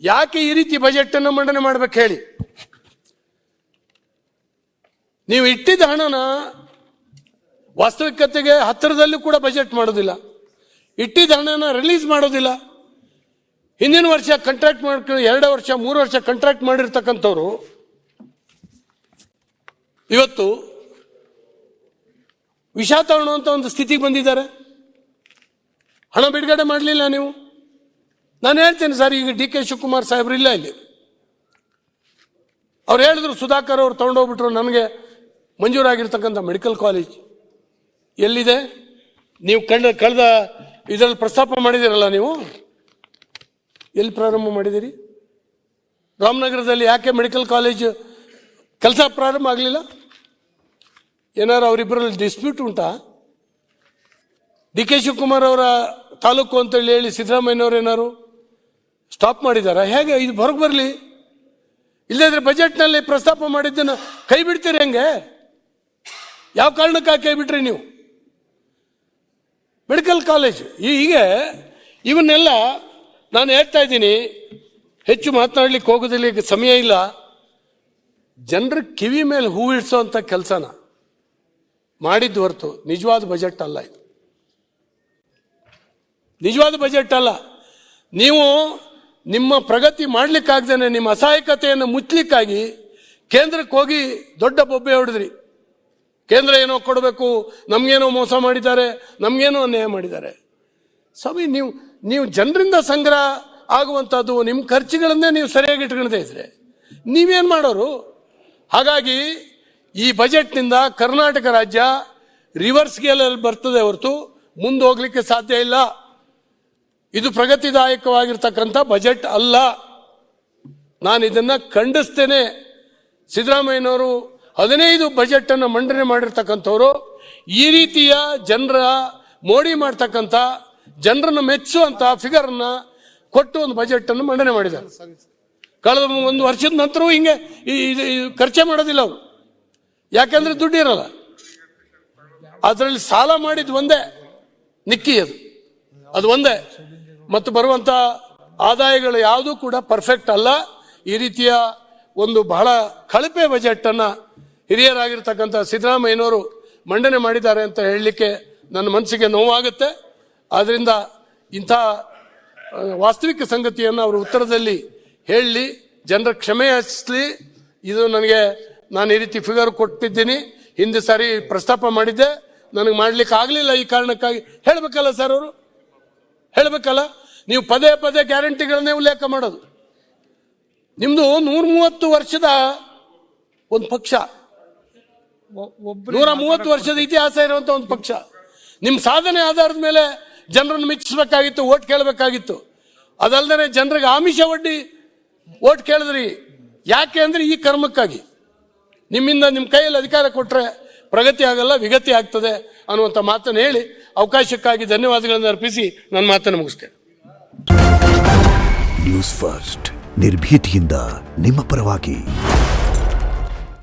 ಯಾಕೆ ಈ ರೀತಿ ಬಜೆಟ್ ಅನ್ನು ಮಂಡನೆ ಮಾಡ್ಬೇಕು ಹೇಳಿ? ನೀವು ಇಟ್ಟಿದ್ದ ಹಣನ ವಾಸ್ತವಿಕತೆಗೆ ಹತ್ತಿರದಲ್ಲೂ ಕೂಡ ಬಜೆಟ್ ಮಾಡೋದಿಲ್ಲ, ಇಟ್ಟಿದ್ದ ಹಣನ ರಿಲೀಸ್ ಮಾಡೋದಿಲ್ಲ. ಹಿಂದಿನ ವರ್ಷ ಕಾಂಟ್ರಾಕ್ಟ್ ಮಾಡ್ಕೊಂಡು 2 ವರ್ಷ 3 ವರ್ಷ ಕಾಂಟ್ರಾಕ್ಟ್ ಮಾಡಿರ್ತಕ್ಕಂಥವ್ರು ಇವತ್ತು ವಿಷ ತಗೊಳ್ಳುವಂಥ ಒಂದು ಸ್ಥಿತಿಗೆ ಬಂದಿದ್ದಾರೆ. ಹಣ ಬಿಡುಗಡೆ ಮಾಡಲಿಲ್ಲ ನೀವು. ನಾನು ಹೇಳ್ತೇನೆ ಸರ್, ಈಗ ಡಿ ಕೆ ಶಿವಕುಮಾರ್ ಸಾಹೇಬ್ರು ಇಲ್ಲ ಇಲ್ಲಿ. ಅವ್ರು ಹೇಳಿದ್ರು ಸುಧಾಕರ್ ಅವ್ರು ತೊಗೊಂಡೋಗ್ಬಿಟ್ರು ನನಗೆ ಮಂಜೂರಾಗಿರ್ತಕ್ಕಂಥ ಮೆಡಿಕಲ್ ಕಾಲೇಜ್ ಎಲ್ಲಿದೆ? ನೀವು ಕಳೆದ ಇದರಲ್ಲಿ ಪ್ರಸ್ತಾಪ ಮಾಡಿದಿರಲ್ಲ, ನೀವು ಎಲ್ಲಿ ಪ್ರಾರಂಭ ಮಾಡಿದಿರಿ? ರಾಮನಗರದಲ್ಲಿ ಯಾಕೆ ಮೆಡಿಕಲ್ ಕಾಲೇಜ್ ಕೆಲಸ ಪ್ರಾರಂಭ ಆಗಲಿಲ್ಲ? ಏನಾರು ಅವರಿಬ್ಬರಲ್ಲಿ ಡಿಸ್ಪ್ಯೂಟ್ ಉಂಟಾ? ಡಿ ಕೆ ಶಿವಕುಮಾರ್ ಅವರ ತಾಲೂಕು ಅಂತೇಳಿ ಹೇಳಿ ಸಿದ್ದರಾಮಯ್ಯನವರು ಏನಾರು ಸ್ಟಾಪ್ ಮಾಡಿದಾರ? ಹೇಗೆ ಇದು ಹೊರಗೆ ಬರಲಿ? ಇಲ್ಲದ್ರೆ ಬಜೆಟ್ನಲ್ಲಿ ಪ್ರಸ್ತಾಪ ಮಾಡಿದ್ದನ್ನು ಕೈ ಬಿಡ್ತೀರಿ ಹೆಂಗೆ? ಯಾವ ಕಾರಣಕ್ಕಾಗಿ ಕೈ ಬಿಟ್ರಿ ನೀವು? ಮೆಡಿಕಲ್ ಕಾಲೇಜ್ ಹೀಗೆ ಇವನ್ನೆಲ್ಲ ನಾನು ಹೇಳ್ತಾ ಇದ್ದೀನಿ. ಹೆಚ್ಚು ಮಾತನಾಡ್ಲಿಕ್ಕೆ ಹೋಗೋದಿಲ್ಲ, ಈಗ ಸಮಯ ಇಲ್ಲ. ಜನರ ಕಿವಿ ಮೇಲೆ ಹೂ ಇಡ್ಸೋಂಥ ಕೆಲಸನ ಮಾಡಿದ್ದು ಹೊರತು ನಿಜವಾದ ಬಜೆಟ್ ಅಲ್ಲ ಇದು. ನಿಜವಾದ ಬಜೆಟ್ ಅಲ್ಲ. ನೀವು ನಿಮ್ಮ ಪ್ರಗತಿ ಮಾಡಲಿಕ್ಕಾಗ್ದೇನೆ ನಿಮ್ಮ ಅಸಹಾಯಕತೆಯನ್ನು ಮುಚ್ಚಲಿಕ್ಕಾಗಿ ಕೇಂದ್ರಕ್ಕೆ ಹೋಗಿ ದೊಡ್ಡ ಬೊಬ್ಬೆ ಹೊಡೆದ್ರಿ. ಕೇಂದ್ರ ಏನೋ ಕೊಡಬೇಕು, ನಮಗೇನೋ ಮೋಸ ಮಾಡಿದ್ದಾರೆ, ನಮಗೇನೋ ಅನ್ಯಾಯ ಮಾಡಿದ್ದಾರೆ. ಸ್ವಾಮಿ, ನೀವು ಜನರಿಂದ ಸಂಗ್ರಹ ಆಗುವಂಥದ್ದು ನಿಮ್ಮ ಖರ್ಚುಗಳನ್ನೇ ನೀವು ಸರಿಯಾಗಿ ಇಟ್ಕೊಳ್ತಾ ಇದ್ರೆ ನೀವೇನು ಮಾಡೋರು? ಹಾಗಾಗಿ ಈ ಬಜೆಟ್ನಿಂದ ಕರ್ನಾಟಕ ರಾಜ್ಯ ರಿವರ್ಸ್ ಗೇರಲ್ಲಿ ಬರ್ತದೆ ಹೊರತು ಮುಂದೆ ಹೋಗ್ಲಿಕ್ಕೆ ಸಾಧ್ಯ ಇಲ್ಲ. ಇದು ಪ್ರಗತಿದಾಯಕವಾಗಿರ್ತಕ್ಕಂಥ ಬಜೆಟ್ ಅಲ್ಲ. ನಾನು ಇದನ್ನ ಖಂಡಿಸ್ತೇನೆ. ಸಿದ್ದರಾಮಯ್ಯನವರು 15 ಬಜೆಟ್ ಅನ್ನು ಮಂಡನೆ ಮಾಡಿರ್ತಕ್ಕಂಥವ್ರು ಈ ರೀತಿಯ ಜನರ ಮೋಡಿ ಮಾಡ್ತಕ್ಕಂಥ, ಜನರನ್ನು ಮೆಚ್ಚುವಂತ ಫಿಗರ್ನ ಕೊಟ್ಟು ಒಂದು ಬಜೆಟ್ ಅನ್ನು ಮಂಡನೆ ಮಾಡಿದ್ದಾರೆ. ಕಳೆದ 1 ವರ್ಷದ ನಂತರವೂ ಹಿಂಗೆ ಖರ್ಚೆ ಮಾಡೋದಿಲ್ಲ ಅವರು. ಯಾಕಂದ್ರೆ ದುಡ್ಡು ಇರಲ್ಲ. ಅದರಲ್ಲಿ ಸಾಲ ಮಾಡಿದ್ದು ಒಂದೇ, ನಿಕ್ಕಿ ಅದು ಒಂದೇ. ಮತ್ತು ಬರುವಂತ ಆದಾಯಗಳು ಯಾವುದೂ ಕೂಡ ಪರ್ಫೆಕ್ಟ್ ಅಲ್ಲ. ಈ ರೀತಿಯ ಒಂದು ಬಹಳ ಕಳಪೆ ಬಜೆಟ್ ಅನ್ನ ಹಿರಿಯರಾಗಿರ್ತಕ್ಕಂಥ ಸಿದ್ದರಾಮಯ್ಯನವರು ಮಂಡನೆ ಮಾಡಿದ್ದಾರೆ ಅಂತ ಹೇಳಲಿಕ್ಕೆ ನನ್ನ ಮನಸ್ಸಿಗೆ ನೋವಾಗುತ್ತೆ. ಆದ್ರಿಂದ ಇಂಥ ವಾಸ್ತವಿಕ ಸಂಗತಿಯನ್ನು ಅವರು ಉತ್ತರದಲ್ಲಿ ಹೇಳಲಿ, ಜನರ ಕ್ಷಮೆ ಯಾಚಿಸಲಿ. ಇದು ನಾನು ಈ ರೀತಿ ಫಿಗರ್ ಕೊಟ್ಟಿದ್ದೀನಿ, ಹಿಂದೆ ಸಾರಿ ಪ್ರಸ್ತಾಪ ಮಾಡಿದ್ದೆ, ನನಗೆ ಮಾಡ್ಲಿಕ್ಕೆ ಆಗಲಿಲ್ಲ. ಈ ಕಾರಣಕ್ಕಾಗಿ ಹೇಳಬೇಕಲ್ಲ ಸರ್, ಅವರು ಹೇಳಬೇಕಲ್ಲ. ನೀವು ಪದೇ ಪದೇ ಗ್ಯಾರಂಟಿಗಳನ್ನೇ ಉಲ್ಲೇಖ ಮಾಡೋದು. ನಿಮ್ದು 130 ವರ್ಷದ ಒಂದು ಪಕ್ಷ, 130 ವರ್ಷದ ಇತಿಹಾಸ ಇರುವಂತ ಒಂದು ಪಕ್ಷ. ನಿಮ್ಮ ಸಾಧನೆ ಆಧಾರದ ಮೇಲೆ ಜನರನ್ನು ಮೆಚ್ಚಿಸಬೇಕಾಗಿತ್ತು, ಓಟ್ ಕೇಳಬೇಕಾಗಿತ್ತು. ಅದಲ್ಲದೆ ಜನರಿಗೆ ಆಮಿಷ ಒಡ್ಡಿ ಓಟ್ ಕೇಳಿದ್ರಿ. ಯಾಕೆ ಅಂದ್ರೆ ಈ ಕರ್ಮಕ್ಕಾಗಿ. ನಿಮ್ಮಿಂದ ನಿಮ್ಮ ಕೈಯಲ್ಲಿ ಅಧಿಕಾರ ಕೊಟ್ಟರೆ ಪ್ರಗತಿ ಆಗಲ್ಲ, ವಿಗತಿ ಆಗ್ತದೆ ಅನ್ನುವಂಥ ಮಾತನ್ನು ಹೇಳಿ ಅವಕಾಶಕ್ಕಾಗಿ ಧನ್ಯವಾದಗಳನ್ನು ಅರ್ಪಿಸಿ ನನ್ನ ಮಾತನ್ನು ಮುಗಿಸ್ತೇನೆ. ನ್ಯೂಸ್ ಫಸ್ಟ್, ನಿರ್ಭೀತಿಯಿಂದ ನಿಮ್ಮ ಪರವಾಗಿ.